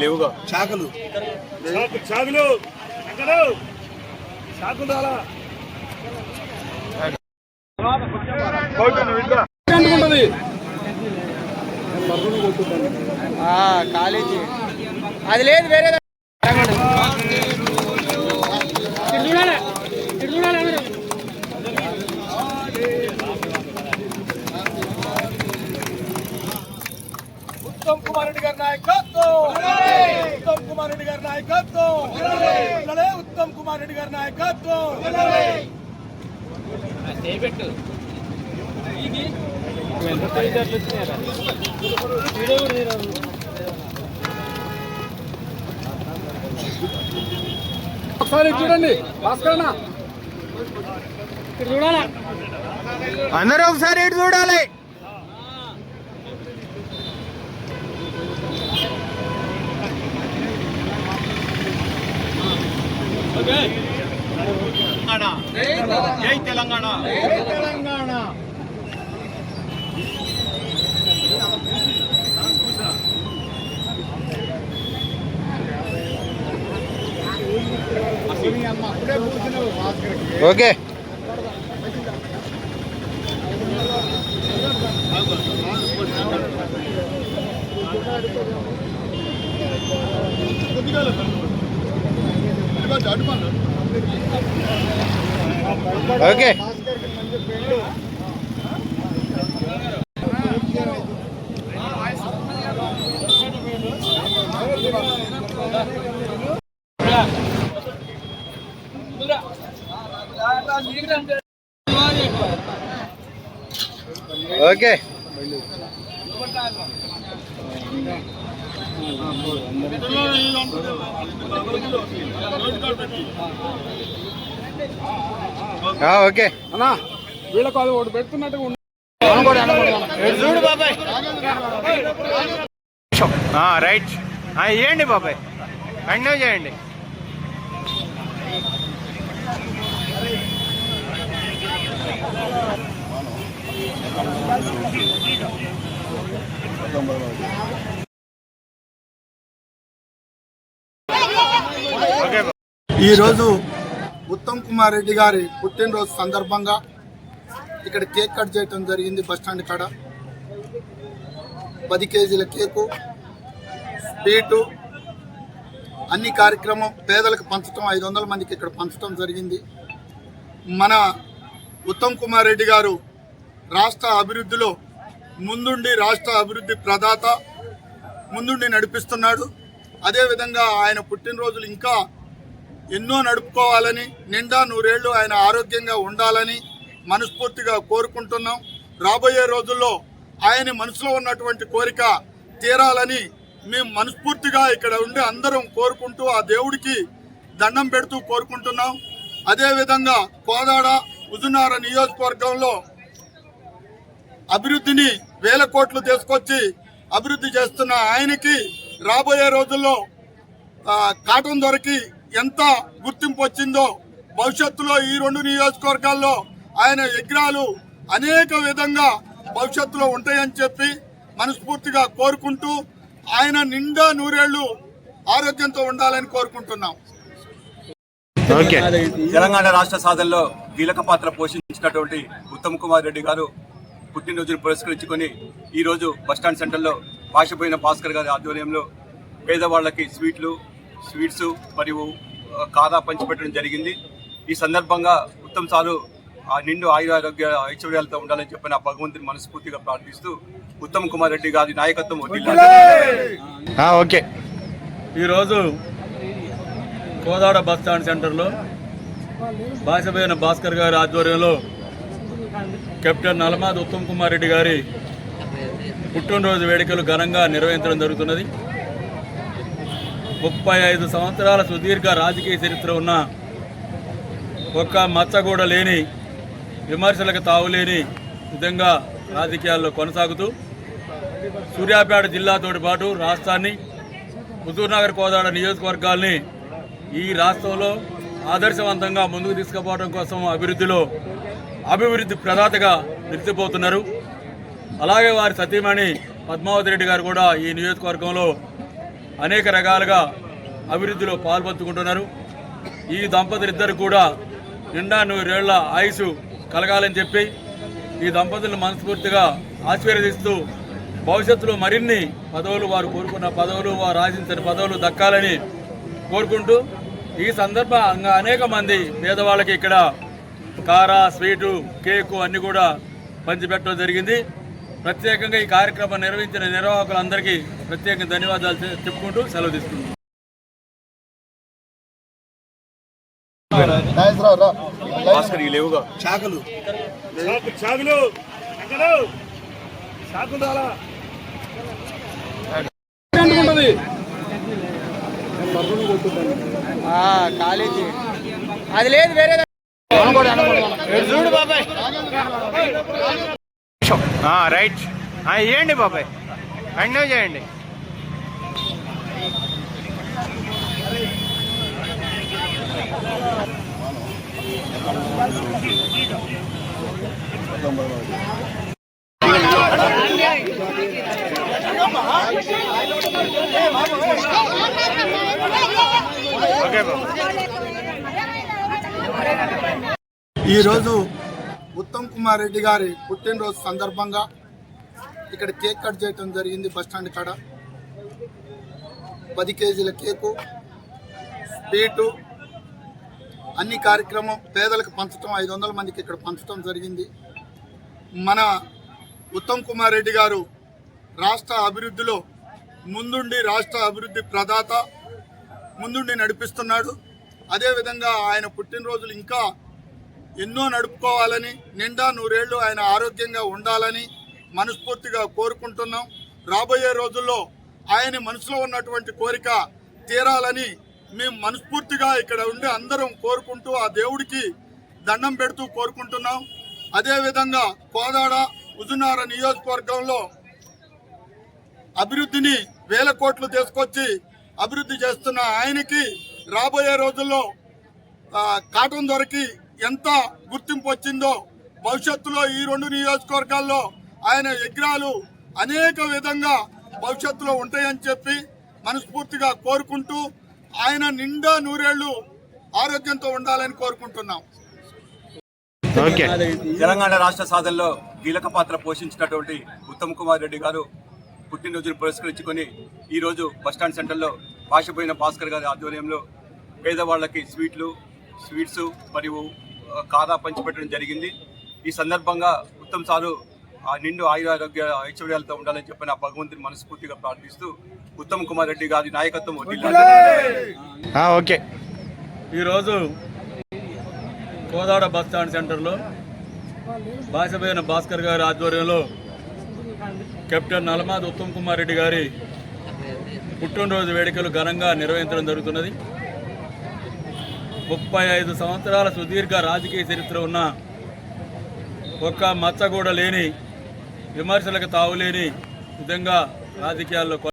లేవుగా చాకులు కాలేజీ అది లేదు వేరే ఉత్తమ్ కుమార్ రెడ్డి గారి నాయకత్వం, ఉత్తమ్ కుమార్ రెడ్డి గారి నాయకత్వం, ఉత్తమ్ కుమార్ రెడ్డి గారి నాయకత్వం. ఒకసారి చూడండి భాస్కరన్న, చూడాలా అందరూ ఒకసారి ఇటు చూడాలి. జై Telangana. Okay okay okay okay అన్నా వీళ్ళకు అది ఒకటి పెడుతున్నట్టుగా చూడు బాబాయ్. రైట్ ఇవ్వండి బాబాయ్, కంటిన్యూ చేయండి. ఈరోజు ఉత్తమ్ కుమార్ రెడ్డి గారి పుట్టినరోజు సందర్భంగా ఇక్కడ కేక్ కట్ చేయడం జరిగింది. బస్టాండ్ కాడ 10 కేజీల కేకు, స్వీటు, అన్ని కార్యక్రమం పేదలకు పంచడం, 500 మందికి ఇక్కడ పంచడం జరిగింది. మన ఉత్తమ్ కుమార్ రెడ్డి గారు రాష్ట్ర అభివృద్ధిలో ముందుండి రాష్ట్ర అభివృద్ధి ప్రదాత, ముందుండి నడిపిస్తున్నాడు. అదేవిధంగా ఆయన పుట్టినరోజులు ఇంకా ఎన్నో నడుపుకోవాలని, నిండా 100 ఏళ్ళు ఆయన ఆరోగ్యంగా ఉండాలని మనస్ఫూర్తిగా కోరుకుంటున్నాం. రాబోయే రోజుల్లో ఆయన మనసులో ఉన్నటువంటి కోరిక తీరాలని మేము మనస్ఫూర్తిగా ఇక్కడ ఉండి అందరం కోరుకుంటూ ఆ దేవుడికి దండం పెడుతూ కోరుకుంటున్నాం. అదేవిధంగా కోదాడ హుజూర్నగర్ నియోజకవర్గంలో అభివృద్ధిని 1000 కోట్లు తీసుకొచ్చి అభివృద్ధి చేస్తున్న ఆయనకి రాబోయే రోజుల్లో కాటన్ దొరికి ఎంత గుర్తింపు వచ్చిందో భవిష్యత్తులో ఈ 2 నియోజకవర్గాల్లో ఆయన విగ్రహాలు అనేక విధంగా భవిష్యత్తులో ఉంటాయని చెప్పి మనస్ఫూర్తిగా కోరుకుంటూ ఆయన నిండా 100 ఏళ్ళు ఆరోగ్యంతో ఉండాలని కోరుకుంటున్నాం. తెలంగాణ రాష్ట్ర సాధనలో కీలక పాత్ర పోషించినటువంటి ఉత్తమ్ కుమార్ రెడ్డి గారు పుట్టినరోజును పురస్కరించుకొని ఈరోజు బస్టాండ్ సెంటర్లో భాషపోయిన భాస్కర్ గారి ఆధ్వర్యంలో పేదవాళ్లకి స్వీట్స్ మరియు కాదా పంచిపెట్టడం జరిగింది. ఈ సందర్భంగా ఉత్తమ్ సారు ఆ నిండు ఆయురారోగ్య ఐశ్వర్యాలతో ఉండాలని చెప్పిన భగవంతుని మనస్ఫూర్తిగా ప్రార్థిస్తూ ఉత్తమ్ కుమార్ రెడ్డి గారి నాయకత్వం ఓకే. ఈరోజు కోదాడ బస్టాండ్ సెంటర్లో భాషపోయిన భాస్కర్ గారి ఆధ్వర్యంలో కెప్టెన్ నలమాద్ ఉత్తమ్ కుమార్ రెడ్డి గారి పుట్టినరోజు వేడుకలు ఘనంగా నిర్వహించడం జరుగుతున్నది. 35 సంవత్సరాల సుదీర్ఘ రాజకీయ చరిత్ర ఉన్న ఒక్క మచ్చ కూడా లేని, విమర్శలకు తావులేని విధంగా రాజకీయాల్లో కొనసాగుతూ సూర్యాపేట జిల్లాతోటి పాటు రాష్ట్రాన్ని, హుజూర్నగర్ కోదాడ నియోజకవర్గాల్ని ఈ రాష్ట్రంలో ఆదర్శవంతంగా ముందుకు తీసుకుపోవడం కోసం అభివృద్ధి ప్రదాతగా నిలిచిపోతున్నారు. అలాగే వారి సతీమణి పద్మావతి రెడ్డి గారు కూడా ఈ నియోజకవర్గంలో అనేక రకాలుగా అభివృద్ధిలో పాల్పంచుకుంటున్నారు. ఈ దంపతులిద్దరు కూడా నిండా 100 ఏళ్ల ఆయుసు కలగాలని చెప్పి ఈ దంపతులను మనస్ఫూర్తిగా ఆశీర్వదిస్తూ భవిష్యత్తులో మరిన్ని పదవులు, వారు కోరుకున్న పదవులు, వారు ఆశించిన పదవులు దక్కాలని కోరుకుంటూ ఈ సందర్భంగా అనేక మంది పేదవాళ్ళకి ఇక్కడ కారా, స్వీటు, కేకు అన్నీ కూడా పంచిపెట్టడం జరిగింది. ప్రత్యేకంగా ఈ కార్యక్రమం నిర్వహించిన నిర్వాహకులందరికీ ప్రత్యేకంగా ధన్యవాదాలు చెప్పుకుంటూ సెలవు తీసుకుంటున్నాం. భాస్కర్ లేవుగా కాలేజీ అది లేదు, వేరే చూడు బాబాయ్. రైట్ ఇవ్వండి బాబాయ్, కంటిన్యూ చేయండి. ఓకే బాబా. ఈరోజు ఉత్తమ్ కుమార్ రెడ్డి గారి పుట్టినరోజు సందర్భంగా ఇక్కడ కేక్ కట్ చేయడం జరిగింది. బస్టాండ్ కాడ 10 కేజీల కేకు, స్వీటు, అన్ని కార్యక్రమం పేదలకు పంచడం, 500 మందికి ఇక్కడ పంచడం జరిగింది. మన ఉత్తమ్ కుమార్ రెడ్డి గారు రాష్ట్ర అభివృద్ధిలో ముందుండి రాష్ట్ర అభివృద్ధి ప్రదాత, ముందుండి నడిపిస్తున్నాడు. అదేవిధంగా ఆయన పుట్టినరోజులు ఇంకా ఎన్నో నడుపుకోవాలని, నిండా 100 ఏళ్ళు ఆయన ఆరోగ్యంగా ఉండాలని మనస్ఫూర్తిగా కోరుకుంటున్నాం. రాబోయే రోజుల్లో ఆయన మనసులో ఉన్నటువంటి కోరిక తీరాలని మేము మనస్ఫూర్తిగా ఇక్కడ ఉండి అందరం కోరుకుంటూ ఆ దేవుడికి దండం పెడుతూ కోరుకుంటున్నాం. అదేవిధంగా కోదాడ, హుజూర్నగర్ నియోజకవర్గంలో అభివృద్ధిని 1000 కోట్లు తీసుకొచ్చి అభివృద్ధి చేస్తున్న ఆయనకి రాబోయే రోజుల్లో కాటన్ దొరికి ఎంత గుర్తింపు వచ్చిందో భవిష్యత్తులో ఈ 2 నియోజకవర్గాల్లో ఆయన విగ్రహాలు అనేక విధంగా భవిష్యత్తులో ఉంటాయని చెప్పి మనస్ఫూర్తిగా కోరుకుంటూ ఆయన నిండా 100 ఏళ్ళు ఆరోగ్యంతో ఉండాలని కోరుకుంటున్నాం. తెలంగాణ రాష్ట్ర సాధనలో కీలక పాత్ర పోషించినటువంటి ఉత్తమ్ కుమార్ రెడ్డి గారు పుట్టినరోజును పురస్కరించుకొని ఈరోజు బస్టాండ్ సెంటర్లో భాషపోయిన భాస్కర్ గారి ఆధ్వర్యంలో పేదవాళ్ళకి స్వీట్స్ మరియు కారా పంచిపెట్టడం జరిగింది. ఈ సందర్భంగా ఉత్తమ్ సారు నిండు ఆయురారోగ్య ఐశ్వర్యాలతో ఉండాలని చెప్పిన భగవంతుని మనస్ఫూర్తిగా ప్రార్థిస్తూ ఉత్తమ్ కుమార్ రెడ్డి గారి నాయకత్వం ఓకే. ఈరోజు కోదాడ బస్టాండ్ సెంటర్లో భాషపోయిన భాస్కర్ గారి ఆధ్వర్యంలో కెప్టెన్ నలమాది ఉత్తమ్ కుమార్ రెడ్డి గారి పుట్టినరోజు వేడుకలు ఘనంగా నిర్వహించడం జరుగుతున్నది. 35 సంవత్సరాల సుదీర్ఘ రాజకీయ చరిత్ర ఉన్న ఒక్క మచ్చ కూడా లేని, విమర్శలకు తావులేని విధంగా రాజకీయాల్లో